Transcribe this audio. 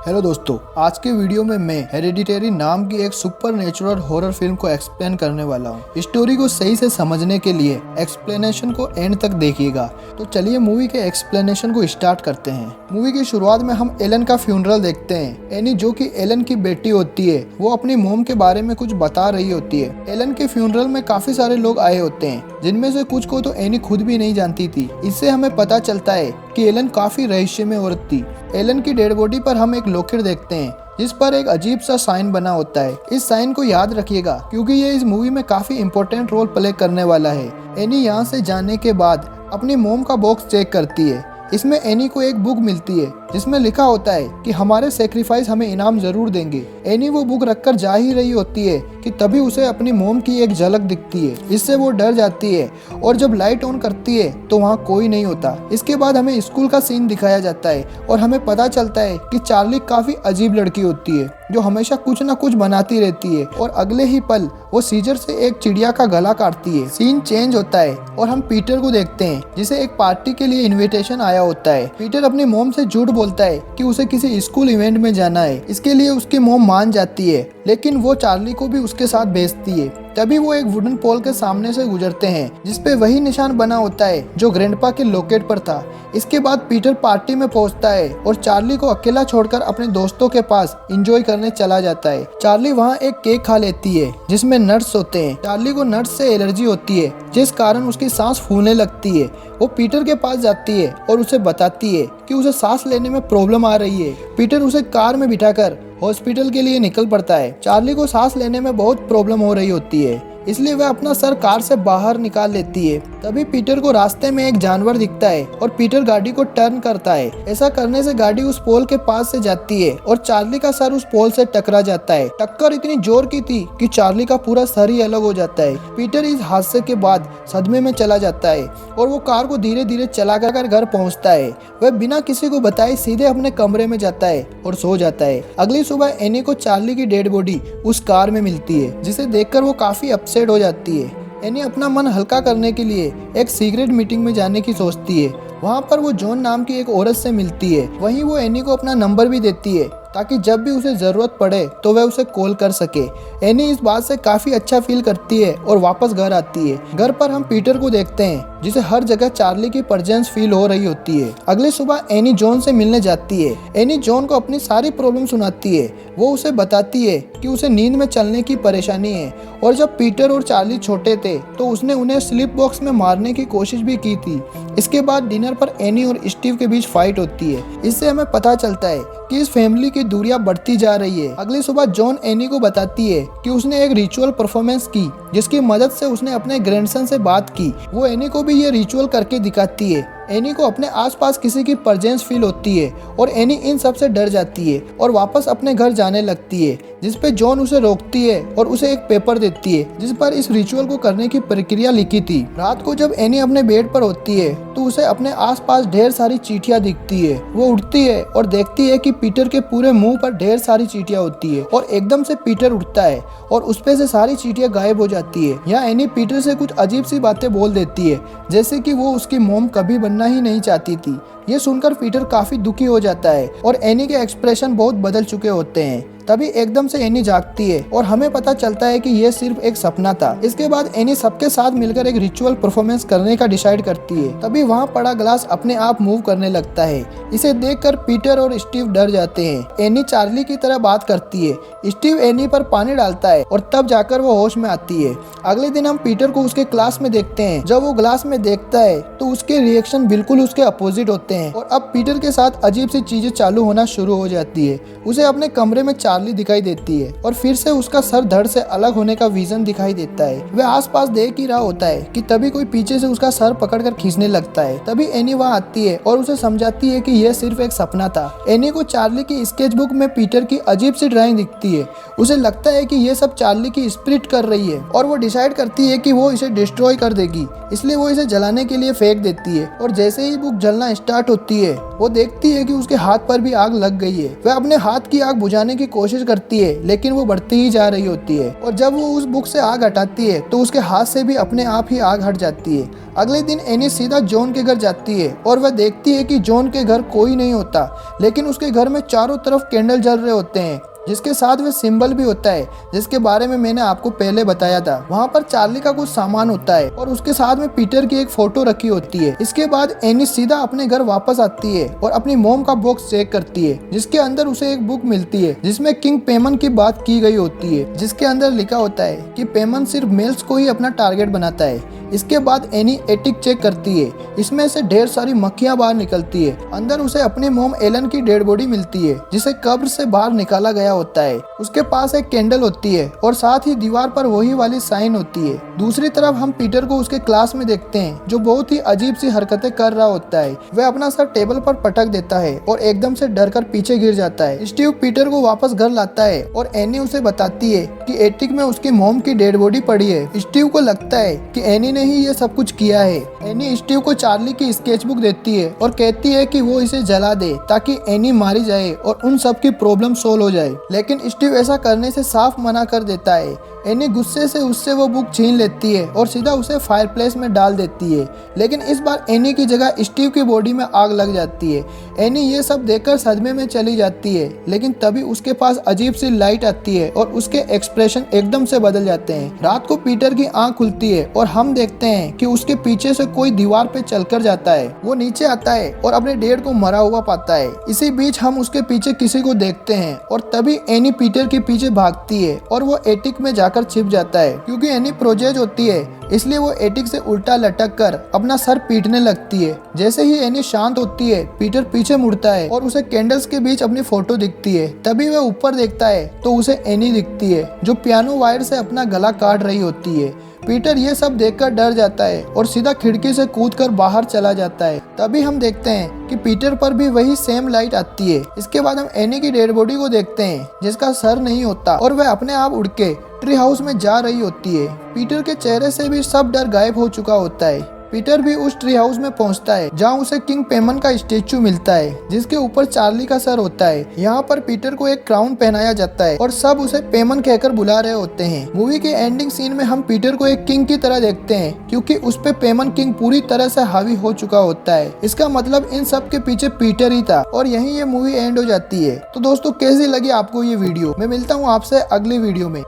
Hello दोस्तों, आज के वीडियो में मैं हेरेडिटरी नाम की एक सुपरनेचुरल हॉरर फिल्म को एक्सप्लेन करने वाला हूँ। स्टोरी को सही से समझने के लिए एक्सप्लेनेशन को एंड तक देखिएगा। तो चलिए मूवी के एक्सप्लेनेशन को स्टार्ट करते हैं। मूवी की शुरुआत में हम एलन का फ्यूनरल देखते हैं। एनी जो कि एलन की बेटी होती है, वो अपनी मोम के बारे में कुछ बता रही होती है। एलन के फ्यूनरल में काफी सारे लोग आए होते हैं, जिनमें से कुछ को तो एनी खुद भी नहीं जानती थी। इससे हमें पता चलता है कि एलन काफी रहस्यमय औरत थी। एलन की डेड बॉडी पर हम एक लॉकेट देखते हैं, जिस पर एक अजीब सा साइन बना होता है। इस साइन को याद रखिएगा, क्योंकि ये इस मूवी में काफी इंपॉर्टेंट रोल प्ले करने वाला है। एनी यहाँ से जाने के बाद अपनी मोम का बॉक्स चेक करती है। इसमें एनी को एक बुक मिलती है, जिसमें लिखा होता है कि हमारे सेक्रीफाइस हमें इनाम जरूर देंगे। एनी वो बुक रखकर जा ही रही होती है कि तभी उसे अपनी मोम की एक झलक दिखती है। इससे वो डर जाती है और जब लाइट ऑन करती है तो वहाँ कोई नहीं होता। इसके बाद हमें स्कूल का सीन दिखाया जाता है और हमें पता चलता है कि चार्ली काफी अजीब लड़की होती है, जो हमेशा कुछ न कुछ बनाती रहती है और अगले ही पल वो सीजर से एक चिड़िया का गला काटती है। सीन चेंज होता है और हम पीटर को देखते हैं, जिसे एक पार्टी के लिए इनविटेशन आया होता है। पीटर अपनी मोम से झूठ बोलता है कि उसे किसी स्कूल इवेंट में जाना है। इसके लिए उसकी मोम मान जाती है, लेकिन वो चार्ली को भी उसके साथ भेजती है। तभी वो एक वुडन पोल के सामने से गुजरते हैं, जिसपे वही निशान बना होता है जो ग्रैंडपा के लॉकेट पर था। इसके बाद पीटर पार्टी में पहुंचता है और चार्ली को अकेला छोड़कर अपने दोस्तों के पास एंजॉय करने चला जाता है। चार्ली वहां एक केक खा लेती है, जिसमें नट्स होते हैं। चार्ली को नट्स से एलर्जी होती है, जिस कारण उसकी सांस फूलने लगती है। वो पीटर के पास जाती है और उसे बताती है कि उसे सांस लेने में प्रॉब्लम आ रही है। पीटर उसे कार में बिठाकर हॉस्पिटल के लिए निकल पड़ता है। चार्ली को सांस लेने में बहुत प्रॉब्लम हो रही होती है, इसलिए वह अपना सर कार से बाहर निकाल लेती है। तभी पीटर को रास्ते में एक जानवर दिखता है और पीटर गाड़ी को टर्न करता है। ऐसा करने से गाड़ी उस पोल के पास से जाती है और चार्ली का सर उस पोल से टकरा जाता है। टक्कर इतनी जोर की थी कि चार्ली का पूरा सर ही अलग हो जाता है। पीटर इस हादसे के बाद सदमे में चला जाता है और वो कार को धीरे धीरे चलाकर घर पहुंचता है। वह बिना किसी को बताए सीधे अपने कमरे में जाता है और सो जाता है। अगली सुबह एनी को चार्ली की डेड बॉडी उस कार में मिलती है, जिसे देखकर वो काफी अपसेट हो जाती है। एनी अपना मन हल्का करने के लिए एक सीक्रेट मीटिंग में जाने की सोचती है। वहाँ पर वो जॉन नाम की एक औरत से मिलती है। वहीं वो एनी को अपना नंबर भी देती है, ताकि जब भी उसे जरूरत पड़े तो वह उसे कॉल कर सके। एनी इस बात से काफी अच्छा फील करती है और वापस घर आती है। घर पर हम पीटर को देखते हैं, जिसे हर जगह चार्ली की प्रेजेंस फील हो रही होती है। अगली सुबह एनी जॉन से मिलने जाती है। एनी जॉन को अपनी सारी प्रॉब्लम सुनाती है। वो उसे बताती है कि उसे नींद में चलने की परेशानी है और जब पीटर और चार्ली छोटे थे तो उसने उन्हें स्लिप बॉक्स में मारने की कोशिश भी की थी। इसके बाद डिनर पर एनी और स्टीव के बीच फाइट होती है। इससे हमें पता चलता है कि इस फैमिली की दूरियां बढ़ती जा रही है। अगली सुबह जॉन एनी को बताती है कि उसने एक रिचुअल परफॉर्मेंस की, जिसकी मदद से उसने अपने ग्रैंडसन से बात की। वो एनी को भी ये रिचुअल करके दिखाती है। एनी को अपने आसपास किसी की प्रेजेंस फील होती है और एनी इन सब से डर जाती है और वापस अपने घर जाने लगती है, जिस पे जॉन उसे रोकती है और उसे एक पेपर देती है, जिस पर इस रिचुअल को करने की प्रक्रिया लिखी थी। रात को जब एनी अपने बेड पर होती है तो उसे अपने आसपास ढेर सारी चींटियां दिखती है। वो उठती है और देखती है कि पीटर के पूरे मुंह पर ढेर सारी चींटियां होती है और एकदम से पीटर उठता है और उस पे से सारी चींटियां गायब हो जाती है। यहाँ एनी पीटर से कुछ अजीब सी बातें बोल देती है, जैसे कि वो उसकी मोम कभी बनना ही नहीं चाहती थी। ये सुनकर पीटर काफी दुखी हो जाता है और एनी के एक्सप्रेशन बहुत बदल चुके होते हैं। तभी एकदम से एनी जागती है और हमें पता चलता है कि यह सिर्फ एक सपना था। इसके बाद एनी सबके साथ मिलकर एक रिचुअल परफॉर्मेंस करने का डिसाइड करती है। तभी वहाँ पड़ा ग्लास अपने आप मूव करने लगता है। इसे देखकर पीटर और स्टीव डर जाते हैं। एनी चार्ली की तरह बात करती है। स्टीव एनी पर पानी डालता है और तब जाकर वो होश में आती है। अगले दिन हम पीटर को उसके क्लास में देखते हैं। जब वो ग्लास में देखता है तो उसके रिएक्शन बिल्कुल उसके अपोजिट होते हैं और अब पीटर के साथ अजीब सी चीजें चालू होना शुरू हो जाती है। उसे अपने कमरे में चार्ली दिखाई देती है और फिर से उसका सर धड़ से अलग होने का विजन दिखाई देता है। वह आसपास देख ही रहा होता है कि तभी कोई पीछे से उसका सर पकड़कर खींचने लगता है। तभी एनी वहाँ आती है और उसे समझाती है कि यह सिर्फ एक सपना था। एनी को चार्ली की स्केचबुक में पीटर की अजीब सी ड्राइंग दिखती है। उसे लगता है कि यह सब चार्ली की स्पिरिट कर रही है और वो डिसाइड करती है कि वो इसे डिस्ट्रॉय कर देगी, इसलिए वो इसे जलाने के लिए फेंक देती है। और जैसे ही बुक जलना स्टार्ट होती है, वो देखती है कि उसके हाथ पर भी आग लग गई है। वह अपने हाथ की आग बुझाने की कोशिश कोशिश करती है लेकिन वो बढ़ती ही जा रही होती है और जब वो उस बुक से आग हटाती है तो उसके हाथ से भी अपने आप ही आग हट जाती है। अगले दिन एनी सीधा जॉन के घर जाती है और वह देखती है कि जॉन के घर कोई नहीं होता, लेकिन उसके घर में चारों तरफ कैंडल जल रहे होते हैं जिसके साथ वह सिंबल भी होता है जिसके बारे में मैंने आपको पहले बताया था। वहाँ पर चार्ली का कुछ सामान होता है और उसके साथ में पीटर की एक फोटो रखी होती है। इसके बाद एनी सीधा अपने घर वापस आती है और अपनी मोम का बॉक्स चेक करती है जिसके अंदर उसे एक बुक मिलती है जिसमें किंग पेमन की बात की गई होती है, जिसके अंदर लिखा होता है कि पेमन सिर्फ मेल्स को ही अपना टारगेट बनाता है। इसके बाद एनी एटिक चेक करती है, इसमें से ढेर सारी मक्खियां बाहर निकलती है। अंदर उसे अपनी मोम एलन की डेड बॉडी मिलती है जिसे कब्र से बाहर निकाला गया होता है। उसके पास एक कैंडल होती है और साथ ही दीवार पर वही वाली साइन होती है। दूसरी तरफ हम पीटर को उसके क्लास में देखते हैं जो बहुत ही अजीब सी हरकतें कर रहा होता है। वह अपना सर टेबल पर पटक देता है और एकदम से डरकर पीछे गिर जाता है। स्टीव पीटर को वापस घर लाता है और एनी उसे बताती है कि एटिक में उसकी मोम की डेड बॉडी पड़ी है। स्टीव को लगता है कि एनी ने ही ये सब कुछ किया है। एनी स्टीव को चार्ली की स्केचबुक देती है और कहती है कि वो इसे जला दे ताकि एनी मारी जाए और उन सब की प्रॉब्लम सोल्व हो जाए, लेकिन स्टीव ऐसा करने से साफ मना कर देता है। एनी गुस्से से उससे वो बुक छीन लेती है और सीधा उसे फायरप्लेस में डाल देती है, लेकिन इस बार एनी की जगह स्टीव की बॉडी में आग लग जाती है। एनी ये सब देखकर सदमे में चली जाती है, लेकिन तभी उसके पास अजीब सी लाइट आती है और उसके एक्सप्रेशन एकदम से बदल जाते हैं। रात को पीटर की आंख खुलती है और हम देखते हैं कि उसके पीछे से कोई दीवार पे चलकर जाता है। वो नीचे आता है और अपने डैड को मरा हुआ पाता है। इसी बीच हम उसके पीछे किसी को देखते हैं और तभी एनी पीटर के पीछे भागती है और वो एटिक में जाकर छिप जाता है। क्योंकि एनी प्रोजेज होती है इसलिए वो एटिक से उल्टा लटक कर अपना सर पीटने लगती है। जैसे ही एनी शांत होती है पीटर पीछे मुड़ता है और उसे कैंडल्स के बीच अपनी फोटो दिखती है। तभी वह ऊपर देखता है तो उसे एनी दिखती है जो पियानो वायर से अपना गला काट रही होती है। पीटर ये सब देखकर डर जाता है और सीधा खिड़की से कूदकर बाहर चला जाता है। तभी हम देखते हैं कि पीटर पर भी वही सेम लाइट आती है। इसके बाद हम एनी की डेड बॉडी को देखते हैं जिसका सर नहीं होता और वह अपने आप उड़ के ट्री हाउस में जा रही होती है। पीटर के चेहरे से भी सब डर गायब हो चुका होता है। पीटर भी उस ट्री हाउस में पहुंचता है जहां उसे किंग पेमन का स्टेचू मिलता है जिसके ऊपर चार्ली का सर होता है। यहाँ पर पीटर को एक क्राउन पहनाया जाता है और सब उसे पेमन कहकर बुला रहे होते हैं। मूवी के एंडिंग सीन में हम पीटर को एक किंग की तरह देखते हैं क्योंकि उस पे पेमन किंग पूरी तरह से हावी हो चुका होता है। इसका मतलब इन सब के पीछे पीटर ही था और यहीं ये मूवी एंड हो जाती है। तो दोस्तों कैसी लगी आपको ये वीडियो? मैं मिलता हूँ आपसे अगली वीडियो में।